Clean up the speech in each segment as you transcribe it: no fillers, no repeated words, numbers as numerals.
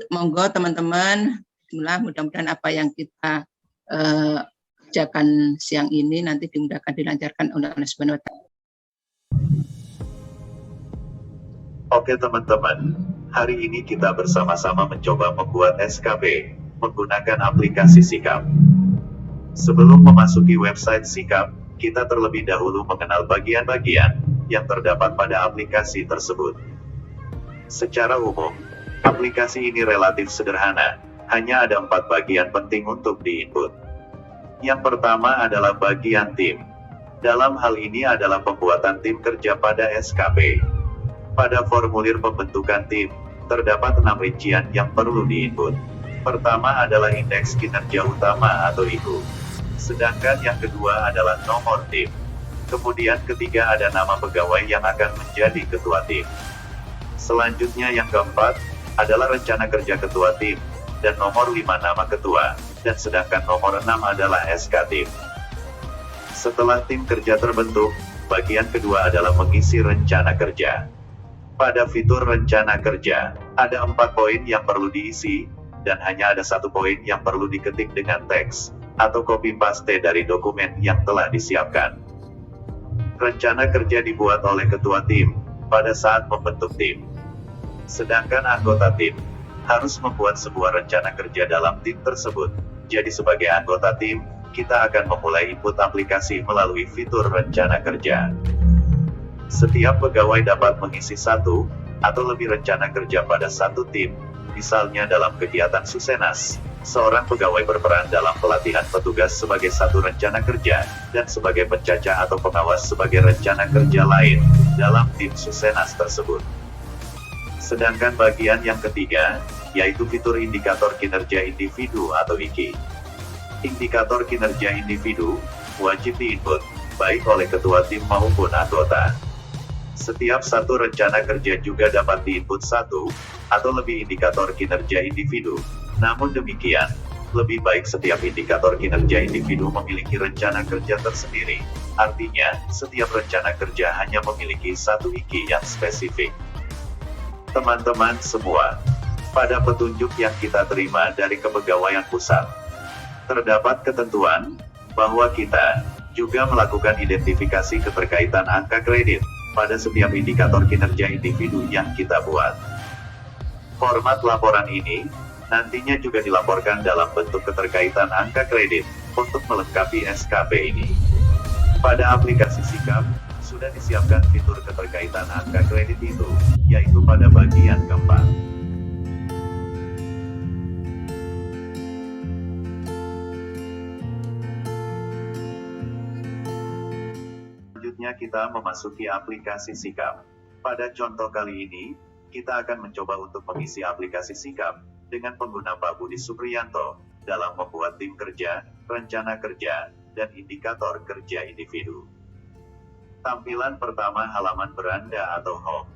monggo teman-teman, mudah-mudahan apa yang kita kerjakan siang ini nanti dimudahkan, dilancarkan oleh Allah Subhanahu wa Ta'ala. Oke teman-teman, hari ini kita bersama-sama mencoba membuat SKB menggunakan aplikasi Sikap. Sebelum memasuki website Sikap, kita terlebih dahulu mengenal bagian-bagian yang terdapat pada aplikasi tersebut. Secara umum, aplikasi ini relatif sederhana, hanya ada 4 bagian penting untuk diinput. Yang pertama adalah bagian tim. Dalam hal ini adalah pembuatan tim kerja pada SKB. Pada formulir pembentukan tim, terdapat 6 rincian yang perlu diinput. Pertama adalah indeks kinerja utama atau IKU. Sedangkan yang kedua adalah nomor tim. Kemudian ketiga ada nama pegawai yang akan menjadi ketua tim. Selanjutnya yang keempat adalah rencana kerja ketua tim, dan nomor 5 nama ketua, dan sedangkan nomor 6 adalah SK tim. Setelah tim kerja terbentuk, bagian kedua adalah mengisi rencana kerja. Pada fitur rencana kerja, ada 4 poin yang perlu diisi, dan hanya ada 1 poin yang perlu diketik dengan teks, atau copy paste dari dokumen yang telah disiapkan. Rencana kerja dibuat oleh ketua tim, pada saat membentuk tim. Sedangkan anggota tim, harus membuat sebuah rencana kerja dalam tim tersebut. Jadi sebagai anggota tim, kita akan memulai input aplikasi melalui fitur rencana kerja. Setiap pegawai dapat mengisi 1 atau lebih rencana kerja pada satu tim. Misalnya dalam kegiatan Susenas, seorang pegawai berperan dalam pelatihan petugas sebagai satu rencana kerja, dan sebagai pencacah atau pengawas sebagai rencana kerja lain, dalam tim Susenas tersebut. Sedangkan bagian yang ketiga, yaitu fitur indikator kinerja individu atau IKI. Indikator kinerja individu, wajib diinput, baik oleh ketua tim maupun anggota. Setiap satu rencana kerja juga dapat diinput 1 atau lebih indikator kinerja individu. Namun demikian, lebih baik setiap indikator kinerja individu memiliki rencana kerja tersendiri. Artinya, setiap rencana kerja hanya memiliki 1 IKI yang spesifik. Teman-teman semua, pada petunjuk yang kita terima dari Kepegawaian Pusat, terdapat ketentuan bahwa kita juga melakukan identifikasi keterkaitan angka kredit pada setiap indikator kinerja individu yang kita buat. Format laporan ini nantinya juga dilaporkan dalam bentuk keterkaitan angka kredit untuk melengkapi SKB ini. Pada aplikasi Sikap, sudah disiapkan fitur keterkaitan angka kredit itu, yaitu pada bagian keempat. Selanjutnya kita memasuki aplikasi Sikap. Pada contoh kali ini, kita akan mencoba untuk mengisi aplikasi Sikap dengan pengguna Pak Budi Supriyanto dalam membuat tim kerja, rencana kerja, dan indikator kerja individu. Tampilan pertama halaman beranda atau home.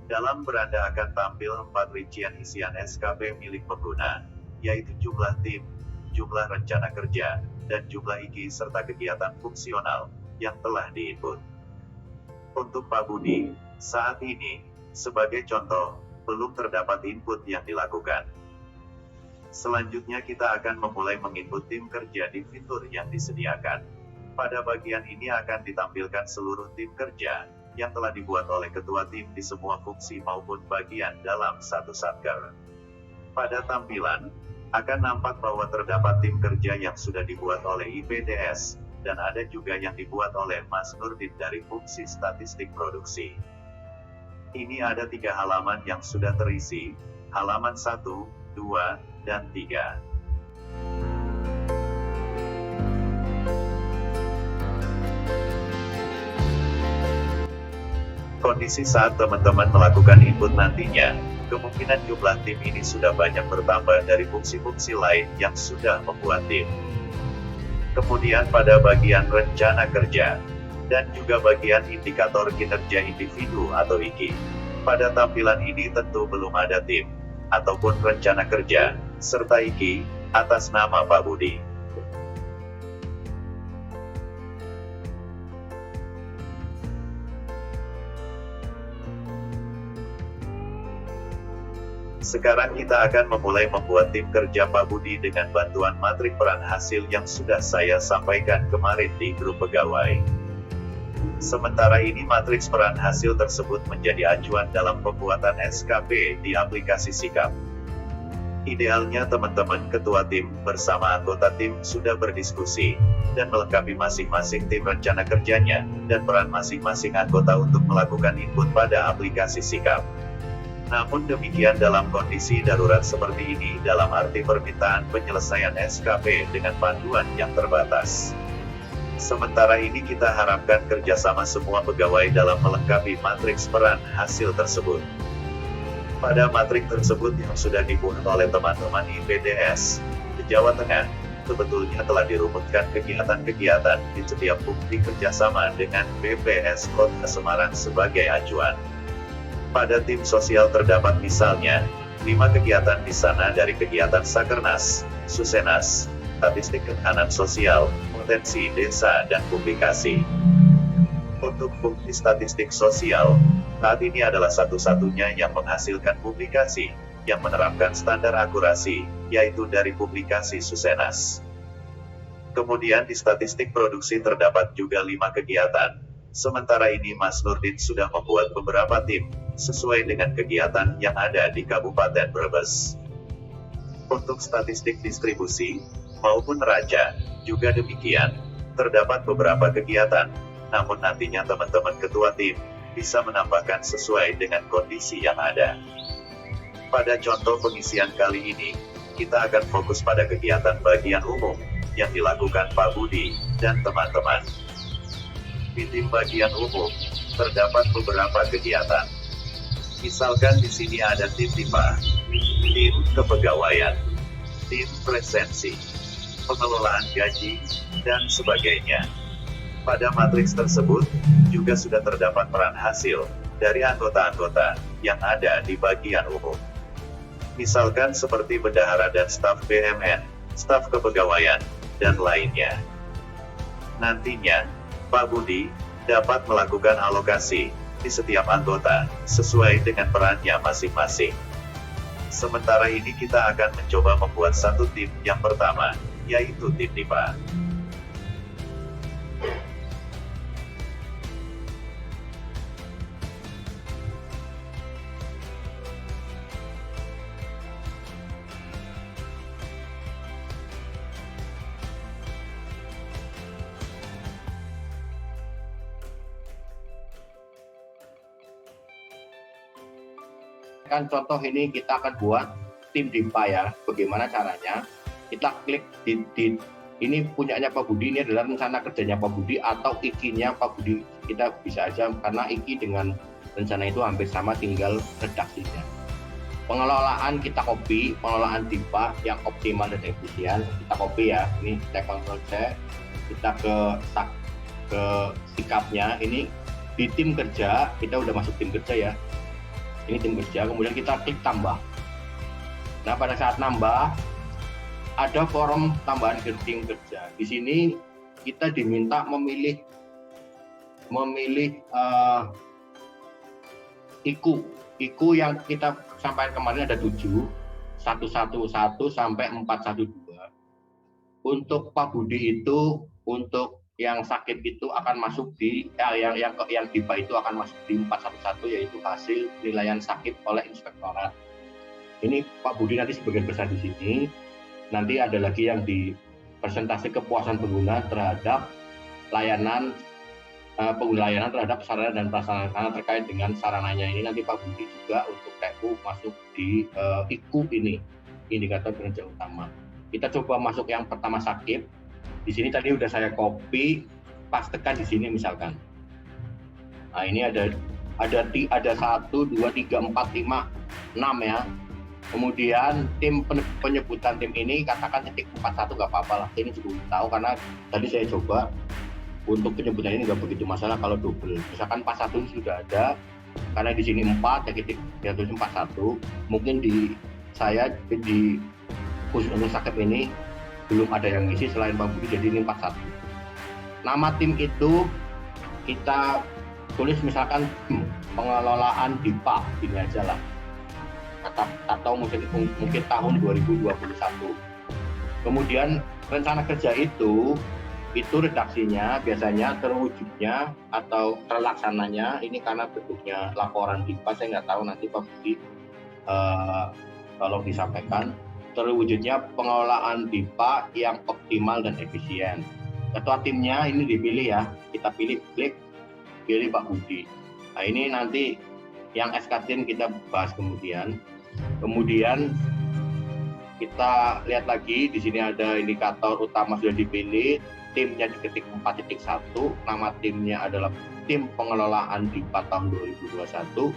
Dalam beranda akan tampil 4 rincian isian SKB milik pengguna, yaitu jumlah tim, jumlah rencana kerja, dan jumlah IKI serta kegiatan fungsional yang telah diinput. Untuk Pak Budi, saat ini, sebagai contoh, belum terdapat input yang dilakukan. Selanjutnya kita akan memulai menginput tim kerja di fitur yang disediakan. Pada bagian ini akan ditampilkan seluruh tim kerja yang telah dibuat oleh ketua tim di semua fungsi maupun bagian dalam satu satker. Pada tampilan, akan nampak bahwa terdapat tim kerja yang sudah dibuat oleh IPDS, dan ada juga yang dibuat oleh Mas Nurdin dari fungsi statistik produksi. Ini ada 3 halaman yang sudah terisi, halaman 1, 2, dan 3. Kondisi saat teman-teman melakukan input nantinya, kemungkinan jumlah tim ini sudah banyak bertambah dari fungsi-fungsi lain yang sudah membuat tim. Kemudian pada bagian rencana kerja, dan juga bagian indikator kinerja individu atau IKI. Pada tampilan ini tentu belum ada tim, ataupun rencana kerja, serta IKI, atas nama Pak Budi. Sekarang kita akan memulai membuat tim kerja Pak Budi dengan bantuan matrik peran hasil yang sudah saya sampaikan kemarin di grup pegawai. Sementara ini matriks peran hasil tersebut menjadi acuan dalam pembuatan SKP di aplikasi Sikap. Idealnya teman-teman ketua tim bersama anggota tim sudah berdiskusi dan melengkapi masing-masing tim rencana kerjanya dan peran masing-masing anggota untuk melakukan input pada aplikasi Sikap. Namun demikian dalam kondisi darurat seperti ini dalam arti permintaan penyelesaian SKP dengan panduan yang terbatas. Sementara ini kita harapkan kerjasama semua pegawai dalam melengkapi matriks peran hasil tersebut. Pada matrik tersebut yang sudah dibuat oleh teman-teman IPDS di Jawa Tengah, sebetulnya telah dirumuskan kegiatan-kegiatan di setiap bukti kerjasama dengan BPS Kota Semarang sebagai acuan. Pada tim sosial terdapat misalnya, 5 kegiatan di sana dari kegiatan Sakernas, Susenas, statistik ketahanan sosial, potensi desa dan publikasi. Untuk bukti statistik sosial, saat ini adalah satu-satunya yang menghasilkan publikasi, yang menerapkan standar akurasi, yaitu dari publikasi Susenas. Kemudian di statistik produksi terdapat juga 5 kegiatan. Sementara ini Mas Nurdin sudah membuat beberapa tim, sesuai dengan kegiatan yang ada di Kabupaten Brebes. Untuk statistik distribusi, maupun neraca, juga demikian, terdapat beberapa kegiatan, namun nantinya teman-teman ketua tim, bisa menambahkan sesuai dengan kondisi yang ada. Pada contoh pengisian kali ini, kita akan fokus pada kegiatan bagian umum, yang dilakukan Pak Budi, dan teman-teman. Di tim bagian umum, terdapat beberapa kegiatan. Misalkan di sini ada tim TIPA, tim kepegawaian, tim presensi, pengelolaan gaji, dan sebagainya. Pada matriks tersebut, juga sudah terdapat peran hasil dari anggota-anggota yang ada di bagian umum. Misalkan seperti bendahara dan staf BMN, staf kepegawaian, dan lainnya. Nantinya, Pak Budi dapat melakukan alokasi di setiap anggota sesuai dengan perannya masing-masing. Sementara ini kita akan mencoba membuat satu tim yang pertama, yaitu tim TIPA. Kan contoh ini kita akan buat tim DIPA ya. Bagaimana caranya? Kita klik di ini punyanya Pak Budi, ini adalah rencana kerjanya Pak Budi atau IKI-nya Pak Budi. Kita bisa aja karena IKI dengan rencana itu hampir sama, tinggal redaksinya. Pengelolaan kita copy, pengelolaan DIPA yang optimal dan efisien kita copy ya. Ini kita Ctrl C, kita ke sikapnya. Ini di tim kerja, kita udah masuk tim kerja ya. Ini tim kerja, kemudian kita klik tambah. Nah, pada saat nambah, ada form tambahan ke tim kerja. Di sini kita diminta memilih IKU yang kita sampaikan kemarin ada 7, 111 sampai 412. Untuk Pak Budi itu, untuk yang sakit itu akan masuk di yang DIPA itu akan masuk di 411, yaitu hasil penilaian sakit oleh inspektorat. Ini Pak Budi nanti sebagian besar di sini. Nanti ada lagi yang di presentasi kepuasan pengguna terhadap layanan terhadap sarana dan prasarana terkait dengan sarananya. Ini nanti Pak Budi juga untuk TU masuk di IKU ini, indikator kinerja utama. Kita coba masuk yang pertama sakit. Di sini tadi udah saya copy, pastekan di sini misalkan. Nah, ini ada 1, 2, 3, 4, 5, 6 ya. Kemudian tim penyebutan tim ini katakan titik 41 nggak apa-apa lah. Ini cukup tahu karena tadi saya coba untuk penyebutan ini nggak begitu masalah kalau double. Misalkan 41 sudah ada, karena di sini 4 ya titik 41. Mungkin di saya di khusus untuk sakit ini belum ada yang ngisi selain Pak Budi, jadi ini 41. Nama tim itu kita tulis misalkan pengelolaan DIPA, ini aja lah. atau mungkin tahun 2021. Kemudian rencana kerja itu redaksinya biasanya terwujudnya atau terlaksananya ini karena bentuknya laporan DIPA, saya nggak tahu nanti Pak Budi tolong disampaikan. Terwujudnya pengelolaan DIPA yang optimal dan efisien. Ketua timnya ini dipilih ya, kita pilih Pak Budi. Nah ini nanti yang SK tim kita bahas kemudian. Kemudian kita lihat lagi di sini ada indikator utama sudah dipilih, timnya diketik 4.1, nama timnya adalah tim pengelolaan DIPA tahun 2021.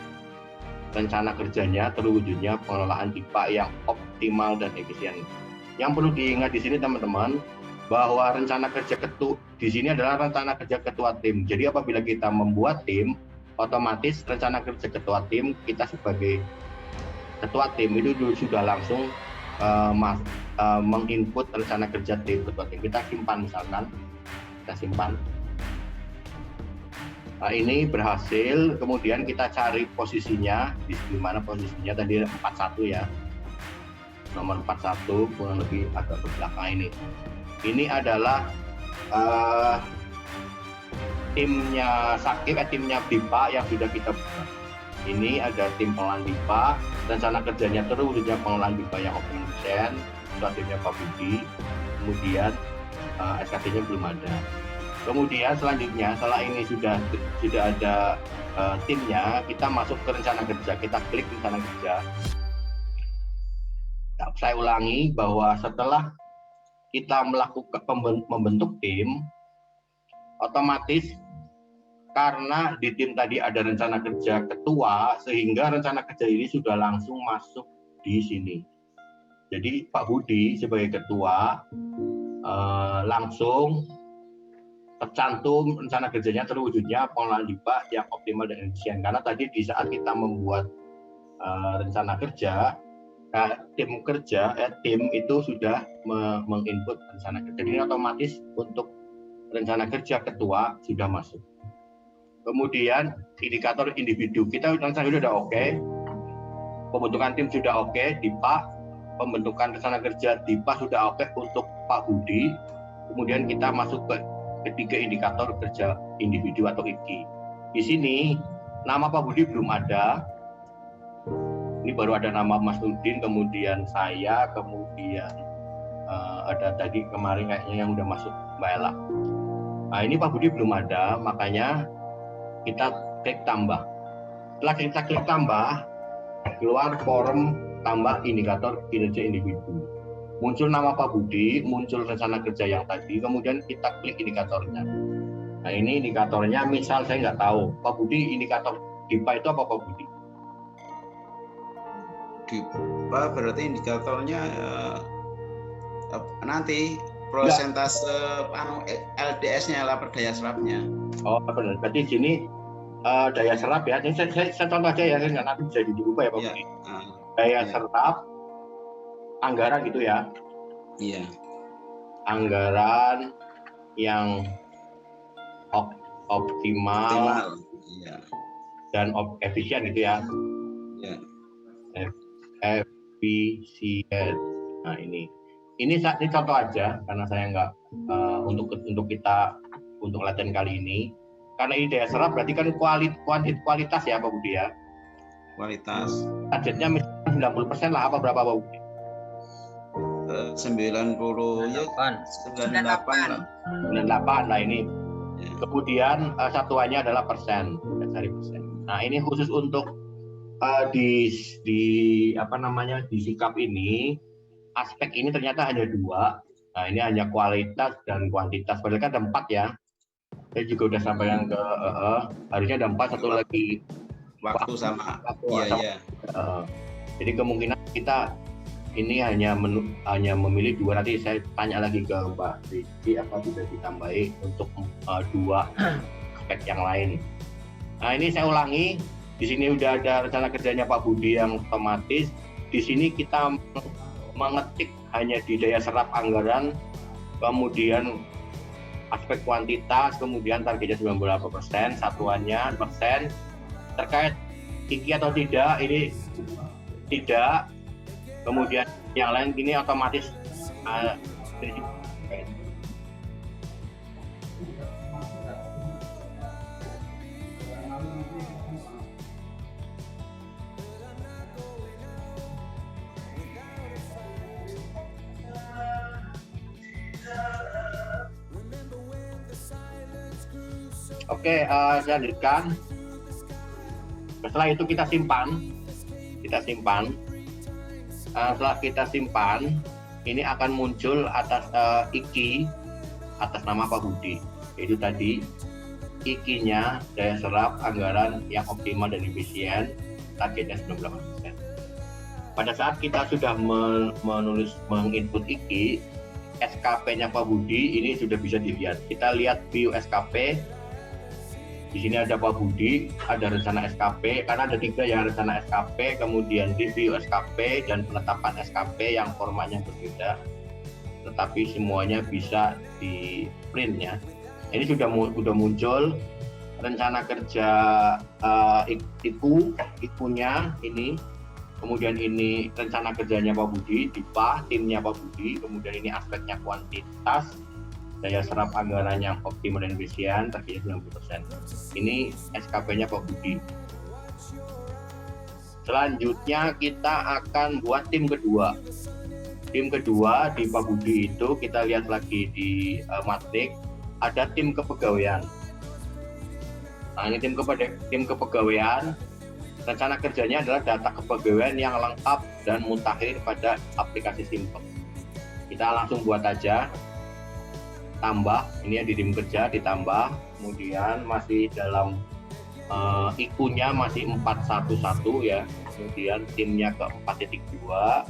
Rencana kerjanya terwujudnya pengelolaan DIPA yang optimal dan efisien. Yang perlu diingat di sini teman-teman bahwa rencana kerja di sini adalah rencana kerja ketua tim. Jadi apabila kita membuat tim, otomatis rencana kerja ketua tim kita sebagai ketua tim itu sudah langsung menginput rencana kerja tim ketua tim. Kita simpan misalkan, kita simpan. Nah, ini berhasil, kemudian kita cari posisinya, di mana posisinya tadi 41 ya, nomor 41 kurang lebih agak ke belakang ini. Ini adalah timnya timnya DIPA yang sudah kita buat. Ini ada tim pengelolaan DIPA, rencana kerjanya terwujudnya pengelolaan DIPA yang optimal, timnya Pak Budi, kemudian SKT-nya belum ada. Kemudian selanjutnya setelah ini sudah ada timnya, kita masuk ke rencana kerja, kita klik rencana kerja. Saya ulangi bahwa setelah kita melakukan membentuk tim, otomatis karena di tim tadi ada rencana kerja ketua, sehingga rencana kerja ini sudah langsung masuk di sini. Jadi Pak Budi sebagai ketua langsung tercantum rencana kerjanya terwujudnya pengelolaan DIPA yang optimal dan efisien. Karena tadi di saat kita membuat rencana kerja, tim itu sudah menginput rencana kerja. Jadi otomatis untuk rencana kerja ketua sudah masuk. Kemudian indikator individu kita rencana sudah oke, pembentukan tim sudah oke, DIPA, pembentukan rencana kerja DIPA sudah oke untuk Pak Budi. Kemudian kita masuk ke ketiga indikator kerja individu atau IKI. Di sini nama Pak Budi belum ada. Ini baru ada nama Mas Nurdin, kemudian saya, kemudian ada tadi kemarin kayaknya yang udah masuk Mbak Ella. Nah ini Pak Budi belum ada, makanya kita klik tambah. Setelah kita klik tambah, keluar form tambah indikator kinerja individu. Muncul nama Pak Budi, muncul rencana kerja yang tadi, kemudian kita klik indikatornya. Nah ini indikatornya, misal saya nggak tahu, Pak Budi indikator DIPA itu apa Pak Budi? DIPA berarti indikatornya nanti prosentase LDS-nya lah, daya serapnya. Oh benar, berarti di sini daya serap ya. Ini saya contoh aja ya, saya nggak nanti bisa diubah ya Pak Budi. Daya serap anggaran gitu ya. Iya. Anggaran yang optimal. Iya. Dan efisien gitu ya. Iya. Efisien. Nah ini contoh aja karena saya nggak untuk kita untuk latihan kali ini. Karena ini daya serap berarti kan kualitas ya Pak Budi ya. Kualitas. Targetnya misalnya 90% lah, apa berapa Pak Budi? 98 lah. 98 lah ini. Ya. Kemudian satuannya adalah persen, cari persen. Nah ini khusus untuk di sikap ini, aspek ini ternyata hanya 2. Nah ini hanya kualitas dan kuantitas. Padahal kan ada 4 ya. Saya juga udah sampaikan ke harusnya ada 4, satu lagi waktu sama. Iya. Jadi kemungkinan kita ini hanya memilih 2. Nanti saya tanya lagi ke Mbak Rizky apa bisa ditambahi untuk 2 aspek yang lain. Nah ini saya ulangi, di sini udah ada rencana kerjanya Pak Budi yang otomatis. Di sini kita mengetik hanya di daya serap anggaran, kemudian aspek kuantitas, kemudian targetnya 98%, satuannya persen. Terkait IKI atau tidak, ini tidak, kemudian yang lain ini otomatis Oke, saya lanjutkan. Setelah itu kita simpan. Setelah kita simpan, ini akan muncul atas IKI atas nama Pak Budi. Yaitu tadi IKI-nya daya serap anggaran yang optimal dan efisien, targetnya 98%. Pada saat kita sudah menginput IKI, SKP-nya Pak Budi ini sudah bisa dilihat. Kita lihat view SKP. Di sini ada Pak Budi, ada rencana SKP, karena ada 3 ya, rencana SKP, kemudian review SKP, dan penetapan SKP yang formatnya berbeda. Tetapi semuanya bisa di print ya. Ini sudah muncul rencana kerja IKU-nya ini, kemudian ini rencana kerjanya Pak Budi, DIPA, timnya Pak Budi, kemudian ini aspeknya kuantitas, daya serap anggaran yang optimal dan efisien, targetnya 90%. Ini SKP-nya Pak Budi. Selanjutnya kita akan buat tim kedua. Tim kedua di Pak Budi itu kita lihat lagi di matrik, ada tim kepegawaian. Nah, ini tim kepegawaian. Rencana kerjanya adalah data kepegawaian yang lengkap dan mutakhir pada aplikasi Simpek. Kita langsung buat aja. Tambah, ini ya di tim kerja ditambah, kemudian masih dalam IKU-nya masih 411 ya, kemudian timnya ke 4.2,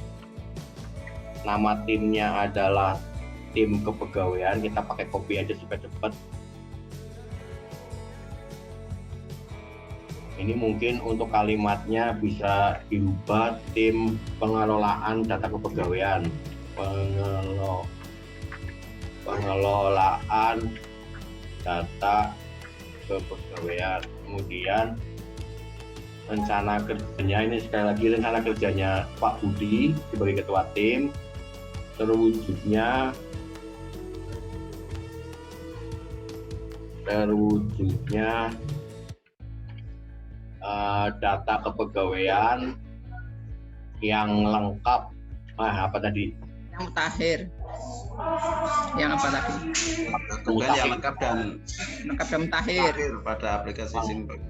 nama timnya adalah tim kepegawaian, kita pakai copy aja supaya cepat. Ini mungkin untuk kalimatnya bisa diubah tim pengelolaan data kepegawaian, pengelolaan data kepegawaian. Kemudian rencana kerjanya, ini sekali lagi rencana kerjanya Pak Budi sebagai ketua tim, terwujudnya data kepegawaian yang lengkap. Apa tadi? Yang mutakhir. Yang apa tadi? Bukan yang lengkap dan mutakhir pada aplikasi Simpek.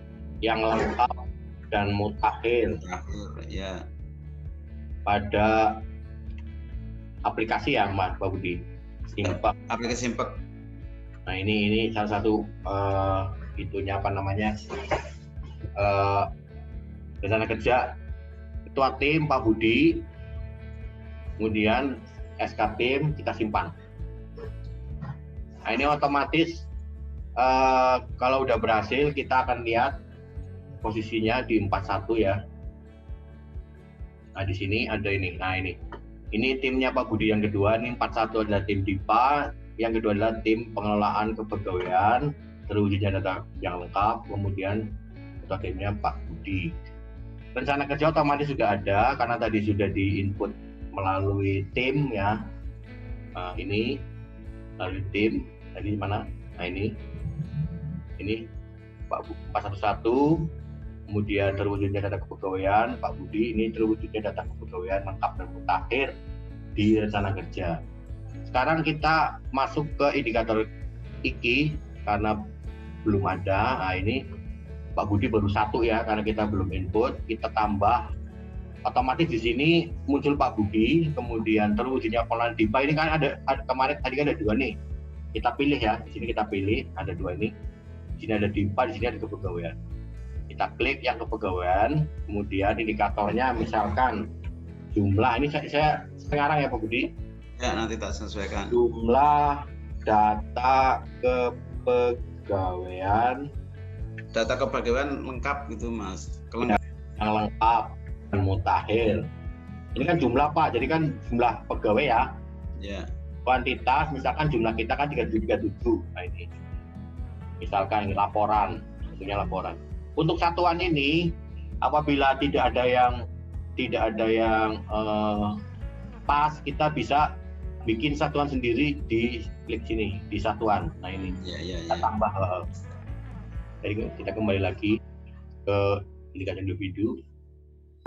Yang lengkap dan mutakhir ya. Pada aplikasi ya, Mas Pak Budi. Simpek. Aplikasi Simpek. Nah, ini salah satu itunya apa namanya? Rencana kerja ketua tim Pak Budi. Kemudian SK tim kita simpan. Nah, ini otomatis kalau udah berhasil kita akan lihat posisinya di 41 ya. Nah, di sini ada ini. Nah, ini timnya Pak Budi yang kedua. Ini 41 adalah tim DIPA, yang kedua adalah tim pengelolaan kepegawaian, terwujudnya data yang lengkap, kemudian ketua timnya Pak Budi. Rencana kerja otomatis juga ada karena tadi sudah diinput melalui tim ya. Ini melalui tim tadi mana? Nah, ini Pak 411, kemudian terwujudnya data kepegawaian Pak Budi, ini terwujudnya data kepegawaian lengkap dan mutakhir di rencana kerja. Sekarang kita masuk ke indikator IKI karena belum ada. Nah, ini Pak Budi baru 1 ya, karena kita belum input, kita tambah. Otomatis di sini muncul Pak Budi, kemudian terwujudnya pengelolaan DIPA. Ini kan ada kemarin tadi kan ada 2 nih. Kita pilih ya, di sini kita pilih ada 2 ini. Di sini ada DIPA, di sini ada kepegawaian. Kita klik yang kepegawaian, kemudian indikatornya misalkan jumlah, ini saya sekarang ya Pak Budi. Ya, nanti tak sesuaikan. Jumlah data kepegawaian. Data kepegawaian lengkap gitu Mas. Yang lengkap dan mutakhir. Ini kan jumlah Pak, jadi kan jumlah pegawai ya. Ya. Kuantitas, misalkan jumlah kita kan 337. Nah, ini. Misalkan ini laporan, tentunya laporan. Untuk satuan ini, apabila tidak ada yang tidak ada yang pas, kita bisa bikin satuan sendiri di klik sini di satuan. Nah ini kita tambah. Jadi kita kembali lagi ke indikator individu,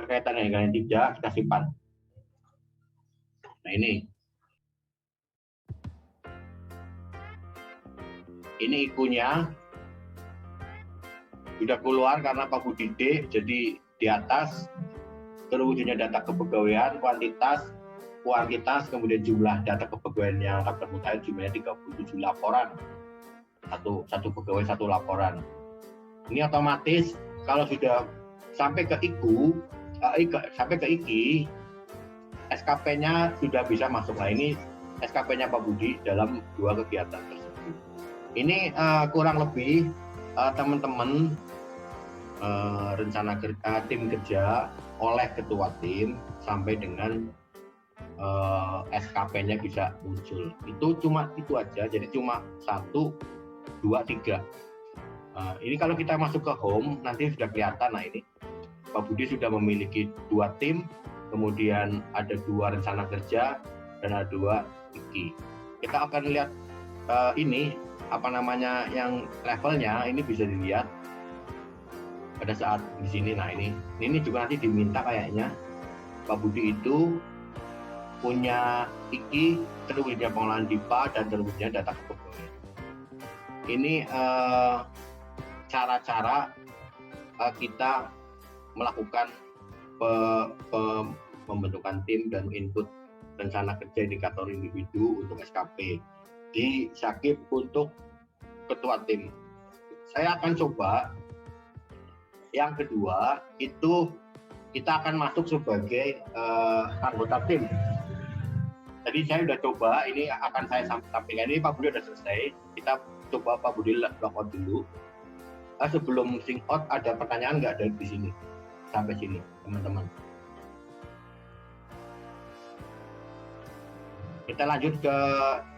berkaitan dengan yang tidak kita simpan. Nah ini IQ-nya sudah keluar karena Pak Budi D, jadi di atas terwujudnya data kepegawaian, kuantitas, kemudian jumlah data kepegawaian yang akan termutai jumlahnya 37 laporan. Satu pegawai satu laporan. Ini otomatis kalau sudah sampai ke sampai ke IKI, SKP-nya sudah bisa masuk. Nah ini SKP-nya Pak Budi dalam 2 kegiatan tersebut. Ini kurang lebih teman-teman rencana kerja tim kerja oleh ketua tim sampai dengan SKP-nya bisa muncul. Itu cuma itu aja, jadi cuma 1, 2, 3. Ini kalau kita masuk ke home nanti sudah kelihatan. Nah ini Pak Budi sudah memiliki 2 tim, kemudian ada 2 rencana kerja dan ada 2 IKI. Kita akan lihat ini apa namanya yang levelnya ini bisa dilihat pada saat di sini. Nah ini juga nanti diminta kayaknya Pak Budi itu punya IKI, terwujudnya pengolahan DIPA dan terwujudnya data kepegawaian. Ini cara-cara kita melakukan pembentukan tim dan input rencana kerja indikator individu untuk SKP di Syakib untuk ketua tim. Saya akan coba yang kedua itu kita akan masuk sebagai anggota tim. Jadi saya sudah coba, ini akan saya sampaikan. Ini Pak Budi sudah selesai. Kita coba Pak Budi logout dulu. Sebelum sync out ada pertanyaan nggak dari di sini sampai sini teman-teman? Kita lanjut ke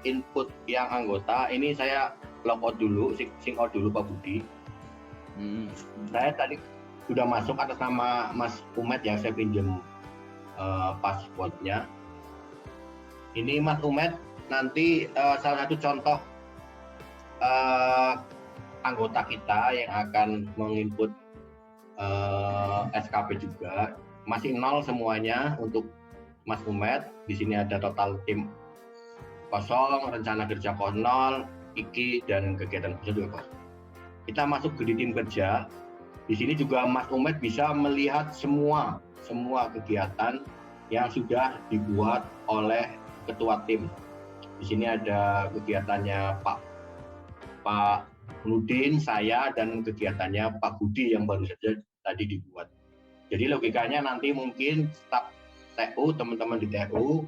input yang anggota. Ini saya logout dulu, sync out dulu Pak Budi. Saya tadi sudah masuk atas nama Mas Umet yang saya pinjam passwordnya. Ini Mas Umet nanti salah satu contoh anggota kita yang akan menginput SKP juga. Masih 0 semuanya untuk Mas Umet. Di sini ada total tim 0, rencana kerja 0, IKI dan kegiatan kerja juga 0. Kita masuk ke di tim kerja. Di sini juga Mas Umet bisa melihat semua kegiatan yang sudah dibuat oleh ketua tim. Di sini ada kegiatannya Pak Nudin, saya, dan kegiatannya Pak Budi yang baru saja tadi dibuat. Jadi logikanya nanti mungkin staf TU, teman-teman di TU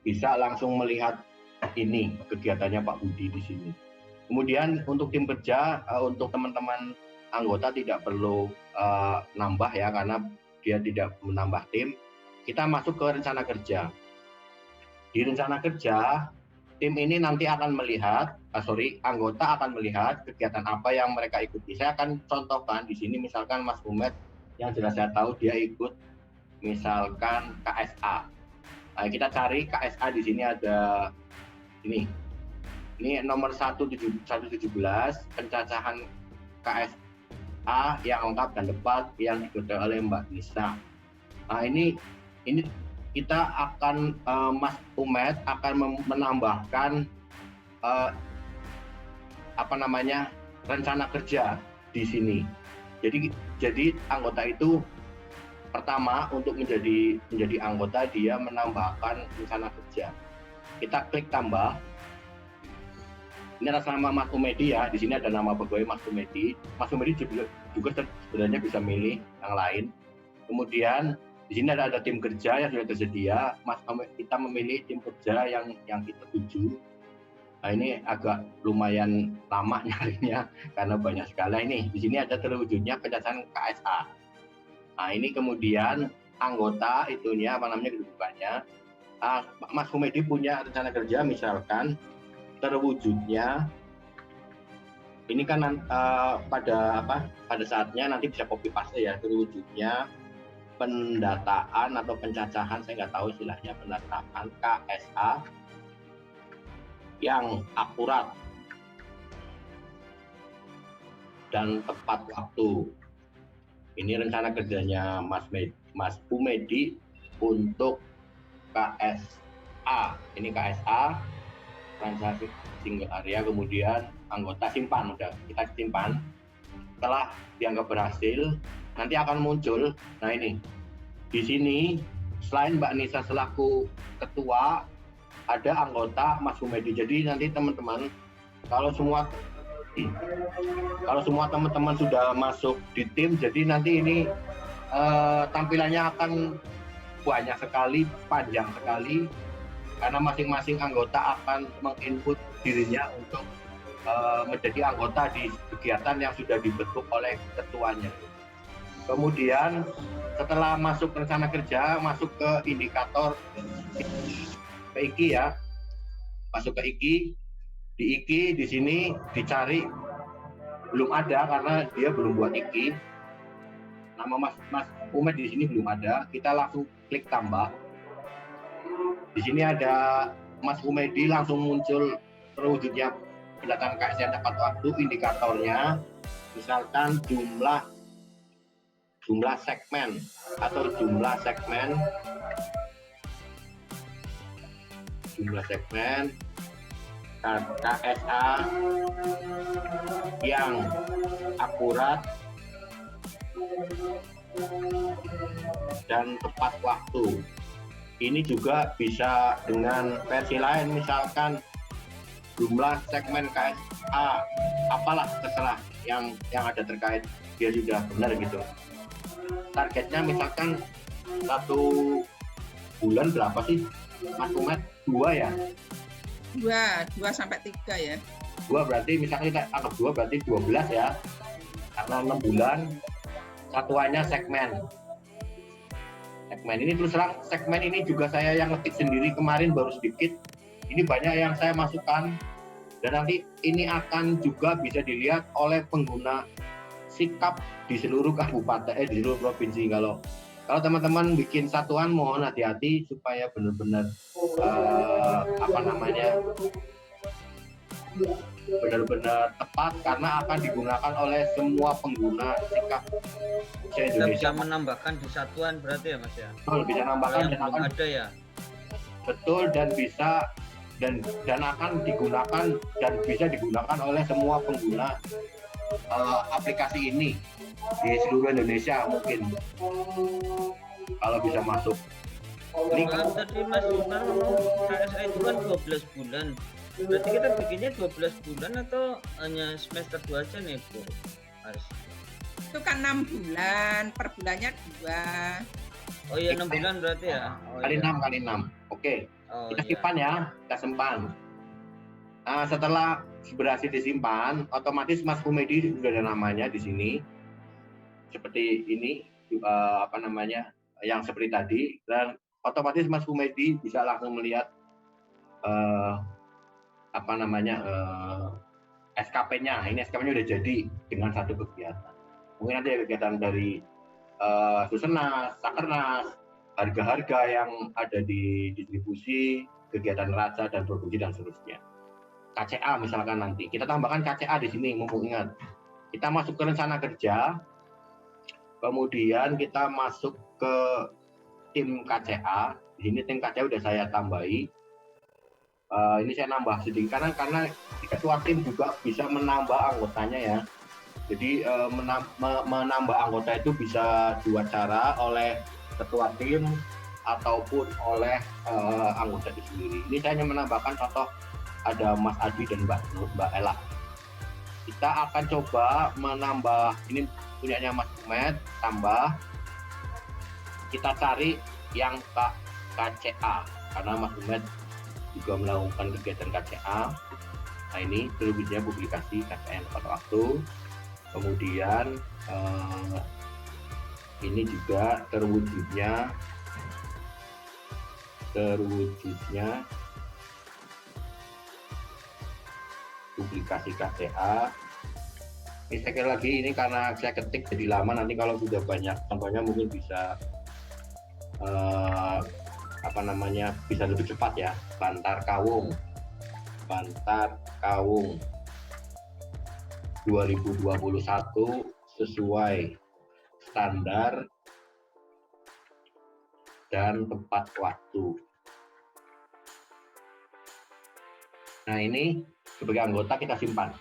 bisa langsung melihat ini kegiatannya Pak Budi di sini. Kemudian untuk tim kerja, untuk teman-teman anggota tidak perlu nambah ya, karena dia tidak menambah tim. Kita masuk ke rencana kerja. Di rencana kerja, tim ini nanti akan melihat, anggota akan melihat kegiatan apa yang mereka ikuti. Saya akan contohkan di sini, misalkan Mas Umet yang jelas saya tahu dia ikut misalkan KSA. Nah, kita cari KSA di sini ada ini nomor 117 pencacahan KSA yang lengkap dan tepat yang diketuai oleh Mbak Nisa. Nah ini kita akan Mas Umet akan menambahkan rencana kerja di sini. Jadi anggota itu pertama untuk menjadi anggota dia menambahkan rencana kerja. Kita klik tambah. Ini atas nama Mas Umedi ya. Di sini ada nama pegawai Mas Umedi. Mas Umedi juga sebenarnya bisa milih yang lain. Kemudian di sini ada tim kerja yang sudah tersedia. Kita memilih tim kerja yang kita tuju. Nah, ini agak lumayan lama nyarinya karena banyak sekali. Ini di sini ada terwujudnya pencacahan KSA. Nah, ini kemudian anggota itunya kedudukannya. Mas Umedi punya rencana kerja misalkan terwujudnya ini kan pada saatnya nanti bisa copy paste ya, terwujudnya pendataan atau pencacahan, saya nggak tahu istilahnya, pendataan KSA yang akurat dan tepat waktu. Ini rencana kerjanya Mas Pumedi untuk KSA. Ini KSA, transaksi single area, kemudian anggota simpan, udah kita simpan. Setelah dianggap berhasil, nanti akan muncul. Nah ini, di sini selain Mbak Nisa selaku ketua, ada anggota Mas Pumedi. Jadi nanti teman-teman, kalau semua teman-teman sudah masuk di tim, jadi nanti ini tampilannya akan banyak sekali, panjang sekali, karena masing-masing anggota akan menginput dirinya untuk menjadi anggota di kegiatan yang sudah dibentuk oleh ketuanya. Kemudian setelah masuk rencana kerja, masuk ke indikator ke IKI ya, masuk ke IKI. Di IKI di sini dicari, belum ada karena dia belum buat IKI. Nama Mas Umed di sini belum ada. Kita langsung klik tambah. Di sini ada Mas Umedi, langsung muncul terwujudnya pendataan KSA tepat waktu, indikatornya misalkan jumlah segmen atau jumlah segmen KSA yang akurat dan tepat waktu. Ini juga bisa dengan versi lain, misalkan jumlah segmen KSA apalah terserah yang ada terkait dia sudah benar gitu. Targetnya misalkan 1 bulan berapa sih Mas Umet? 2 ya? 2 sampai 3 ya. 2 berarti misalkan kita anggap 2 berarti 12 ya. Karena 6 bulan satuannya segmen ini. Terus terang segmen ini juga saya yang ngetik sendiri kemarin baru sedikit. Ini banyak yang saya masukkan, dan nanti ini akan juga bisa dilihat oleh pengguna sikap di seluruh kabupaten, di seluruh provinsi. Kalau teman-teman bikin satuan, mohon hati-hati supaya benar-benar benar-benar tepat, karena akan digunakan oleh semua pengguna sikap kita bisa menambahkan di satuan berarti ya Mas ya? Betul, bisa nambahkan yang belum ada ya? Betul, dan bisa dan akan digunakan dan bisa digunakan oleh semua pengguna aplikasi ini di seluruh Indonesia mungkin, kalau bisa masuk. Tadi Mas Umar ngomong KSA itu kan 12 bulan, berarti kita bikinnya 12 bulan atau hanya semester 2 aja nih Bu? Harus. Itu kan 6 bulan, per bulannya 2. Oh iya, 6 bulan berarti ya? Oh, kali iya. 6. Oke. Oh, Kita iya. simpan ya, kita simpan. Nah, setelah berhasil disimpan, otomatis Mas Pumedi sudah ada namanya di sini. Seperti ini, yang seperti tadi, dan otomatis Mas Pumedi bisa langsung melihat SKP-nya. Ini SKP-nya udah jadi dengan satu kegiatan. Mungkin nanti ada kegiatan dari Susenas, Sakernas, harga-harga yang ada di distribusi, kegiatan neraca dan produksi dan seterusnya. KCA misalkan nanti kita tambahkan KCA di sini, mumpung ingat. Kita masuk ke rencana kerja, kemudian kita masuk ke tim KCA. Di sini tim KCA udah saya tambahi. Ini saya nambah sedikit karena ketua tim juga bisa menambah anggotanya ya. Jadi menambah anggota itu bisa 2 cara, oleh ketua tim ataupun oleh anggota itu sendiri. Ini saya hanya menambahkan contoh, ada Mas Adi dan Mbak Ella. Kita akan coba menambah, ini punyanya Mas Umet, tambah. Kita cari yang KCA, karena Mas Umet juga melakukan kegiatan KCA. Nah ini terwujudnya publikasi KCA yang tepat waktu. Kemudian ini juga terwujudnya publikasi KCA. Ini sekali lagi, ini karena saya ketik jadi lama, nanti kalau sudah banyak contohnya mungkin bisa apa namanya, bisa lebih cepat ya. Bantar Kawung 2021 sesuai standar dan tepat waktu. Nah, ini sebagai anggota kita simpan.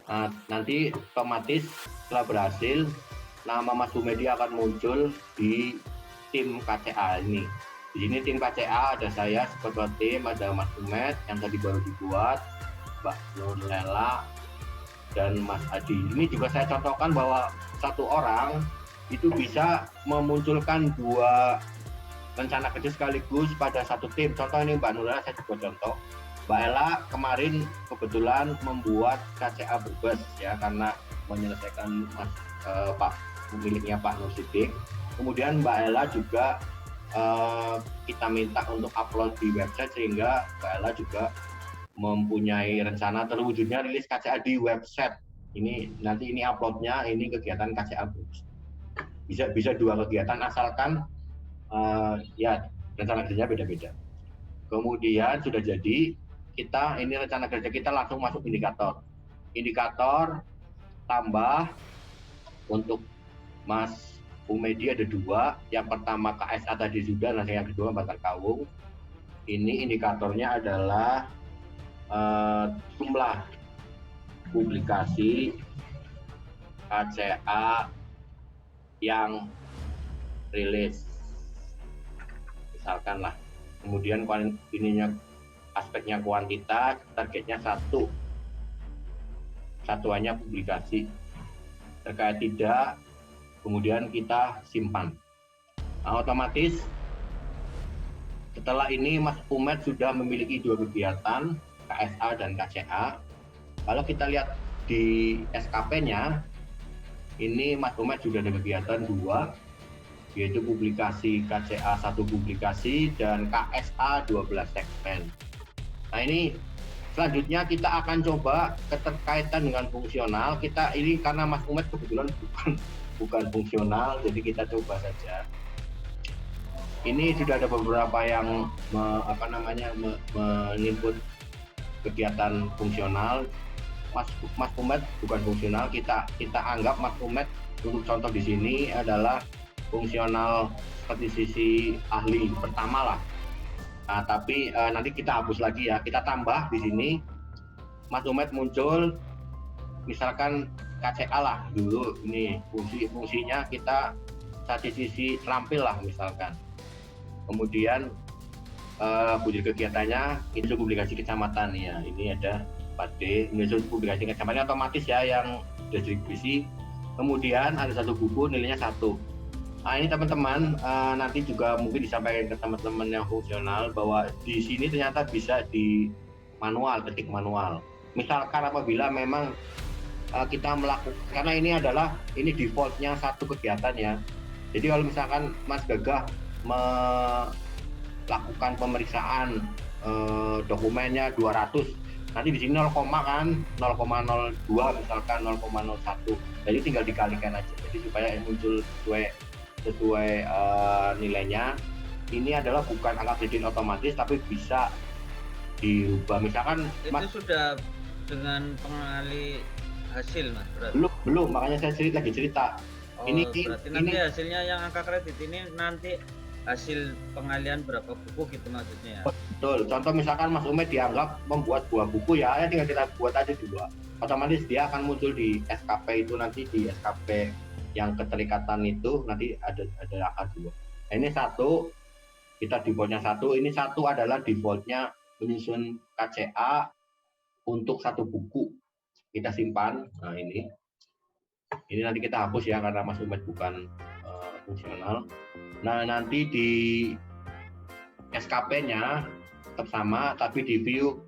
Nah, nanti otomatis setelah berhasil, nama Mas Humedi akan muncul di tim KCA ini. Di sini tim KCA ada saya sebagai tim, ada Mas Humed yang tadi baru dibuat, Mbak Nur Lela, dan Mas Adi. Ini juga saya contohkan bahwa satu orang itu bisa memunculkan 2 rencana kerja sekaligus pada satu tim. Contoh ini Mbak Nur Lela, saya coba contoh. Mbak Ella kemarin kebetulan membuat KCA Brebes ya, karena menyelesaikan Pak pemiliknya Pak Nur Sidik. Kemudian Mbak Ella juga kita minta untuk upload di website, sehingga Mbak Ella juga mempunyai rencana terwujudnya rilis KCA di website. Ini nanti ini uploadnya, ini kegiatan KCA Brebes. Bisa 2 kegiatan asalkan ya rencana kerjanya beda-beda. Kemudian sudah jadi, kita ini rencana kerja kita langsung masuk indikator tambah. Untuk Mas Humedi ada 2, yang pertama KSA tadi sudah, nah yang kedua Bantar Kawung. Ini indikatornya adalah jumlah publikasi KCA yang rilis, misalkan lah. Kemudian ininya, aspeknya kuantitas, targetnya 1, satuannya publikasi. Terkait tidak, kemudian kita simpan. Nah, otomatis setelah ini Mas Humed sudah memiliki 2 kegiatan, KSA dan KCA. Kalau kita lihat di SKP-nya, ini Mas Humed sudah ada kegiatan 2, yaitu publikasi KCA 1 publikasi dan KSA 12 segmen. Nah, ini selanjutnya kita akan coba keterkaitan dengan fungsional. Kita ini karena Mas Humed kebetulan bukan fungsional, jadi kita coba saja. Ini sudah ada beberapa yang menginput kegiatan fungsional. Mas Humed bukan fungsional. Kita anggap Mas Humed untuk contoh di sini adalah fungsional seperti sisi ahli pertama lah. Nah, tapi nanti kita hapus lagi ya. Kita tambah di sini, Mas Humed muncul, misalkan KCA lah dulu. Ini fungsinya kita satu sisi terampil lah misalkan. Kemudian budi kegiatannya ini publikasi kecamatan ya. Ini ada 4D, ini publikasi kecamatan otomatis ya yang distribusi. Kemudian ada 1 buku nilainya 1. Nah, ini teman-teman nanti juga mungkin disampaikan ke teman-teman yang fungsional bahwa di sini ternyata bisa di manual, ketik manual. Misalkan apabila memang kita melakukan, karena ini defaultnya 1 kegiatan ya. Jadi kalau misalkan Mas Gagah melakukan pemeriksaan dokumennya 200, nanti di sini 0, kan 0,02 misalkan 0,01. Jadi tinggal dikalikan aja. Jadi supaya muncul sesuai nilainya. Ini adalah bukan angka kredit otomatis, tapi bisa diubah. Misalkan itu Mas, sudah dengan pengali hasil Mas berarti? Belum, makanya saya lagi cerita. Ini berarti nanti hasilnya yang angka kredit ini nanti hasil pengalian berapa buku gitu maksudnya ya? Betul. Contoh misalkan Mas Humed dianggap membuat 2 buku ya, tinggal kita buat aja 2. Otomatis dia akan muncul di SKP itu, nanti di SKP yang keterikatan itu nanti ada angka 2. Nah, ini 1, kita defaultnya 1. Ini 1 adalah defaultnya menyusun KCA untuk 1 buku. Kita simpan. Nah, ini nanti kita hapus ya karena Mas Humed bukan fungsional. Nah, nanti di SKP-nya tetap sama, tapi di view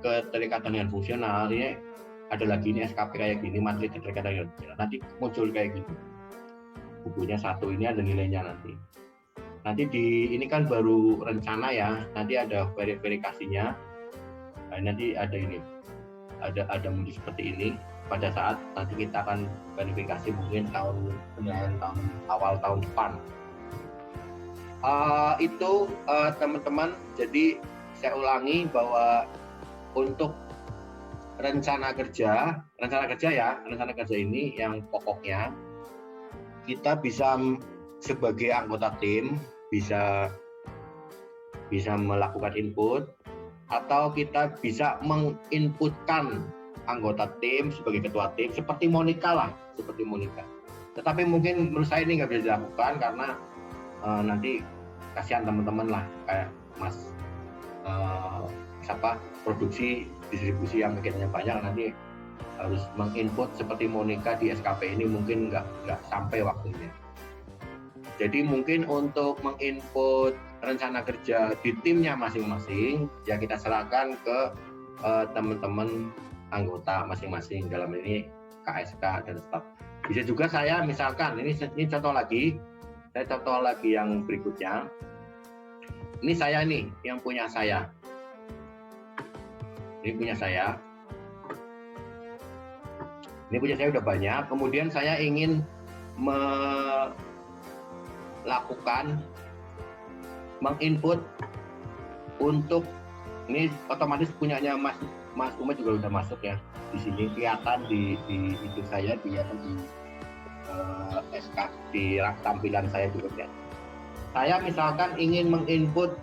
keterikatan dengan fungsional ini ada lagi ini SKP kayak gini, materi keterikatan dengan fungsional. Nanti muncul kayak gitu. Bukunya 1 ini ada nilainya nanti. Nanti ini kan baru rencana ya, nanti ada verifikasinya. Nah, nanti ada ini, ada muncul seperti ini. Pada saat nanti kita akan verifikasi mungkin tahun awal tahun depan. Itu teman-teman, jadi saya ulangi bahwa untuk rencana kerja ini yang pokoknya kita bisa sebagai anggota tim bisa melakukan input, atau kita bisa menginputkan anggota tim sebagai ketua tim seperti Monica lah, Tetapi mungkin menurut saya ini nggak bisa dilakukan karena nanti kasihan teman-teman lah, kayak Mas produksi distribusi yang bikinnya banyak, nanti harus menginput seperti Monica di SKP ini mungkin nggak sampai waktunya. Jadi mungkin untuk menginput rencana kerja di timnya masing-masing ya kita serahkan ke teman-teman anggota masing-masing, dalam ini KSK dan staf. Bisa juga saya misalkan ini contoh lagi yang berikutnya. Ini saya nih yang punya saya. Ini punya saya udah banyak. Kemudian saya ingin menginput untuk ini otomatis punyanya Mas Uma juga udah masuk ya di sini, kelihatan di itu saya kelihatan di SK di tampilan saya juga ya. Saya misalkan ingin menginput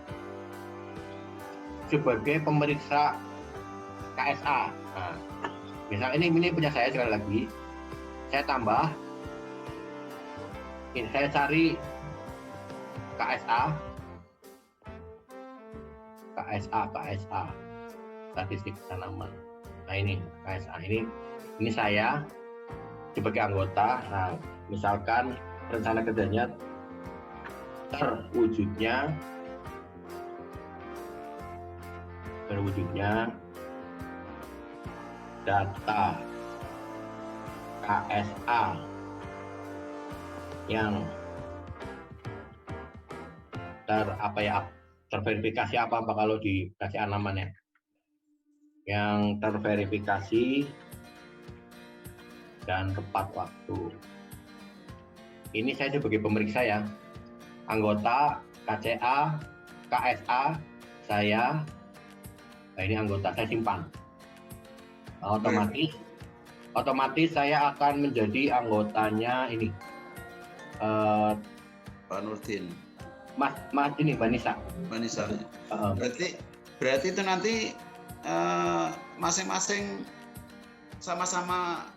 sebagai pemeriksa KSA. Nah, misal ini punya saya sekali lagi, saya tambah, ini saya cari KSA, statistik tanaman. Nah ini KSA, ini saya sebagai anggota. Nah, misalkan rencana kerjanya terwujudnya data KSA yang terverifikasi apa kalau dikasih alamannya yang terverifikasi dan tepat waktu. Ini saya sebagai pemeriksa ya, anggota KCA, KSA saya. Nah, ini anggota saya simpan. Otomatis saya akan menjadi anggotanya ini. Pak Nurdin. Mas ini Vanessa. Berarti itu nanti masing-masing sama-sama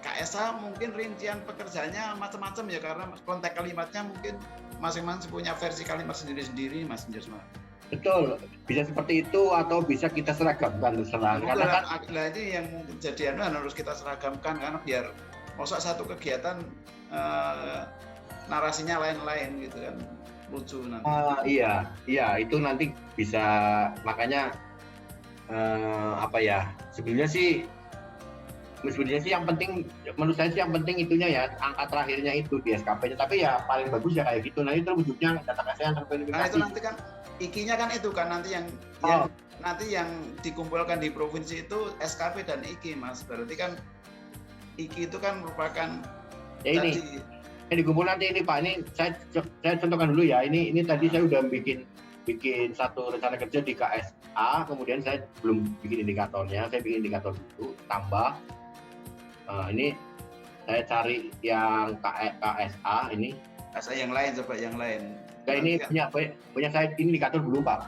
KSA mungkin rincian pekerjaannya macam-macam ya, karena konteks kalimatnya mungkin masing-masing punya versi kalimat sendiri-sendiri, Mas Injersma. Betul, bisa seperti itu atau bisa kita seragamkan terserah. Karena kan ini yang jadi harus kita seragamkan, karena biar masa satu kegiatan narasinya lain-lain gitu kan, lucu nanti. Iya itu nanti bisa, makanya sebenarnya sih yang penting menurut saya sih yang penting itunya ya, angka terakhirnya itu di SKP-nya, tapi ya paling bagus ya kayak gitu. Nanti terwujudnya data kesehatan terverifikasi. Nah itu nanti kan IKI-nya kan itu kan nanti yang dikumpulkan di provinsi itu SKP dan IKI, Mas. Berarti kan IKI itu kan merupakan ini dikumpul nanti ini Pak, ini saya contohkan dulu ya. Ini tadi saya udah bikin satu rencana kerja di KSA, kemudian saya belum bikin indikatornya, saya bikin indikator dulu, tambah. Ini saya cari yang KSA ini. KSA yang lain, coba yang lain. Nah, ini punya saya indikator dulu Pak.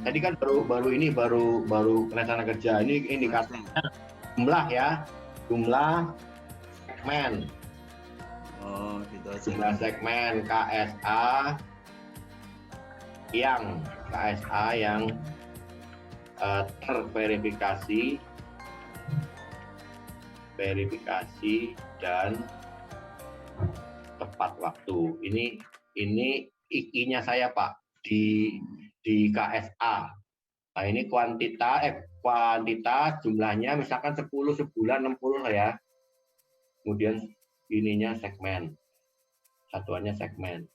Tadi kan baru rencana kerja. Ini indikatornya jumlah segmen. Oh, gitu aja. Jumlah segmen KSA yang terverifikasi dan tepat waktu. Ini IKI-nya saya Pak di KSA. Nah, ini kuantitas jumlahnya misalkan 10 sebulan 60 ya. Kemudian ininya segmen. Satuannya segmen.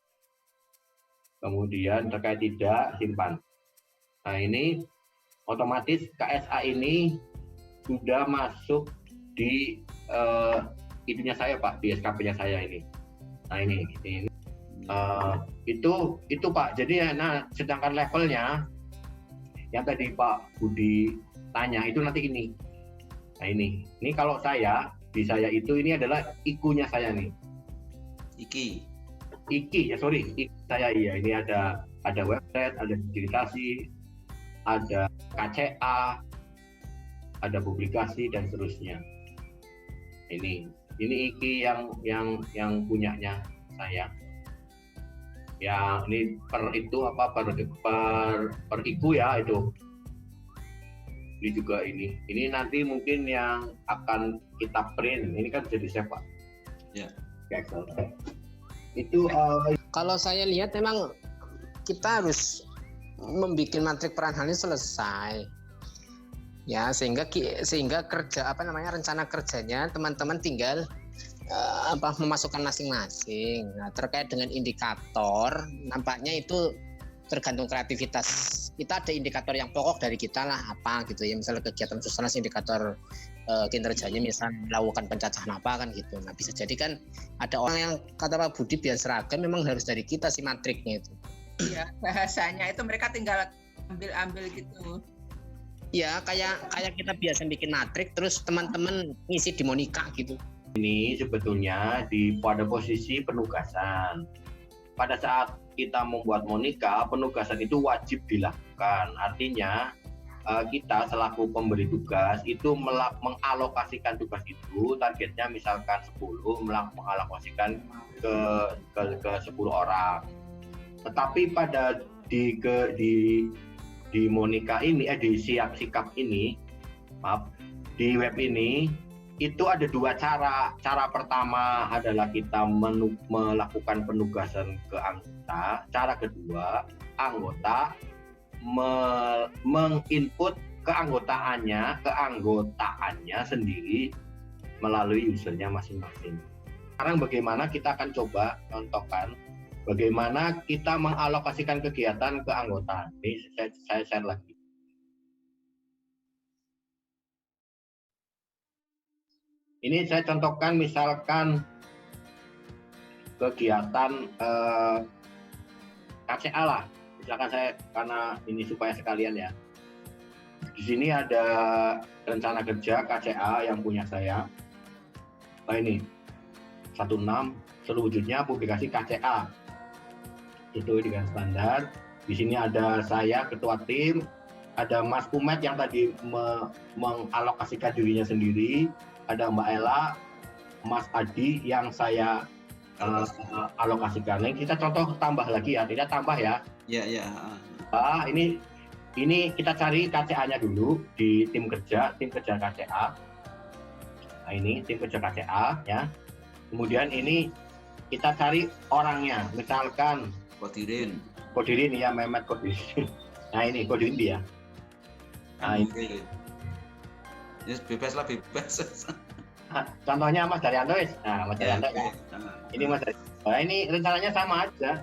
Kemudian terkait tidak simpan. Nah, ini otomatis KSA ini sudah masuk di itunya saya Pak, di SKP-nya saya ini. Nah, ini Itu Pak. Jadi nah sedangkan levelnya yang tadi Pak Budi tanya itu nanti ini. Nah ini kalau di saya itu ini adalah IQ-nya saya nih. IQ ya sorry, IQ saya iya. Ini ada website, ada digitalisasi, ada KCA, ada publikasi dan seterusnya. Ini IQ yang punyanya saya. Ya ini per IQ ya itu. Ini juga ini nanti mungkin yang akan kita print. Ini kan jadi siapa? Ya. Excel. Itu Kalau saya lihat memang kita harus membuat matrik peran hal ini selesai. Ya, sehingga kerja rencana kerjanya teman-teman tinggal memasukkan masing-masing. Nah, terkait dengan indikator, nampaknya itu tergantung kreativitas. Kita ada indikator yang pokok dari kita lah apa gitu ya, misalnya kegiatan sosial indikator kinerjanya misalnya melakukan pencacahan apa kan gitu. Nah, bisa jadi kan ada orang yang kata Pak Budi biar seragam memang harus dari kita si matriknya itu. Iya, bahasanya itu mereka tinggal ambil gitu. Ya, kayak kita biasa bikin matrik terus teman-teman ngisi di Monika gitu. ini sebetulnya pada posisi penugasan. Pada saat kita membuat Monika, penugasan itu wajib dilakukan. Artinya kita selaku pemberi tugas itu mengalokasikan tugas itu, targetnya misalkan 10, mengalokasikan ke 10 orang. Tetapi pada di Monika ini, di sikap ini, maaf, di web ini itu ada dua cara. Cara pertama adalah kita melakukan penugasan ke anggota. Cara kedua, anggota menginput keanggotaannya sendiri melalui usernya masing-masing. Sekarang bagaimana kita akan coba contohkan bagaimana kita mengalokasikan kegiatan ke anggota. Ini saya share lagi. Ini saya contohkan misalkan kegiatan KCA lah. Misalkan saya, karena ini supaya sekalian ya. Di sini ada rencana kerja KCA yang punya saya. Nah ini 16 seluruhnya publikasi KCA. Itu dengan standar. Di sini ada saya ketua tim, ada Mas Kumet yang tadi mengalokasikan dirinya sendiri, ada Mbak Ella, Mas Adi yang saya alokasikan. Ini kita contoh tambah lagi ya, tidak tambah ya. Ya. Ini kita cari KCA-nya dulu di tim kerja KCA. Nah ini tim kerja KCA ya. Kemudian ini kita cari orangnya, misalkan Kodirin ya, Mehmet Kodirin. Nah ini Kodirin dia. Nah ini. Ya bebas. Contohnya Mas Daryanto Nah Mas Daryanto ya. Ini Mas Daryanto. Nah ini rencananya sama aja.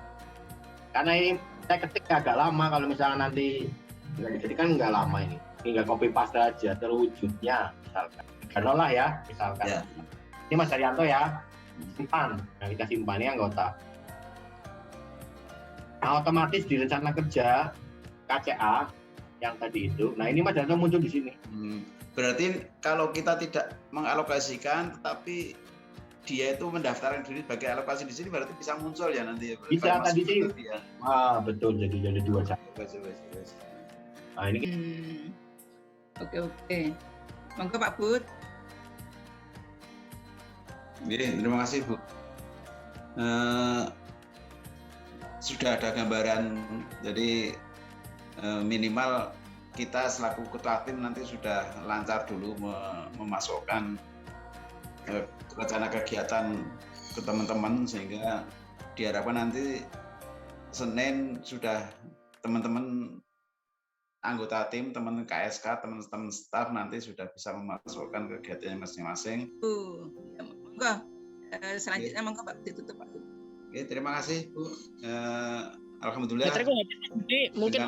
Karena ini saya ketik agak lama, kalau misalnya nanti jadi kan nggak lama ini. Tinggal copy paste aja terwujudnya misalkan. Lah ya misalkan. Ya. Ini Mas Daryanto ya. Simpan. Nah kita simpan ini anggota. Nah, otomatis di rencana kerja KCA yang tadi itu. Nah ini Mas Daryanto muncul di sini. Berarti kalau kita tidak mengalokasikan, tetapi dia itu mendaftarkan diri sebagai alokasi di sini, berarti bisa muncul ya nanti ya. Bisa tadi sih. Ya. Betul. Jadi dua cara. Nah ini. Oke. Monggo Pak Bud. Terima kasih Bu. Sudah ada gambaran, jadi minimal kita selaku ketua tim nanti sudah lancar dulu memasukkan rencana kegiatan ke teman-teman, sehingga diharapkan nanti Senin sudah teman-teman anggota tim, teman KSK, teman-teman staf nanti sudah bisa memasukkan kegiatannya masing-masing. Ya, monggo. Selanjutnya monggo Pak ditutup Pak. Oke, terima kasih Bu. Alhamdulillah. Mungkin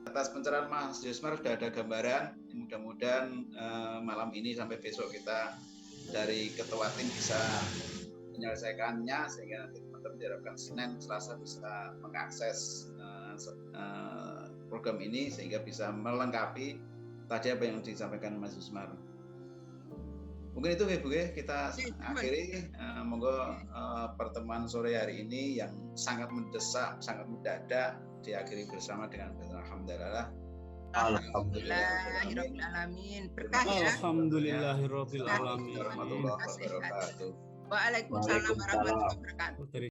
Atas pencerahan Mas Yusmar sudah ada gambaran. Mudah-mudahan malam ini sampai besok kita dari ketua tim bisa menyelesaikannya, sehingga nanti teman-teman teman-teman diharapkan Senin, Selasa bisa mengakses program ini sehingga bisa melengkapi tadi apa yang disampaikan Mas Usmar. Mungkin itu Ibu kita akhiri. Monggo pertemuan sore hari ini yang sangat mendesak, sangat mendadak diakhiri bersama dengan alhamdulillah. Alhamdulillahirobbilalamin. Berkah ya. Alhamdulillahirobbilalamin. Warahmatullahi wabarakatuh. Waalaikumsalam warahmatullahi wabarakatuh.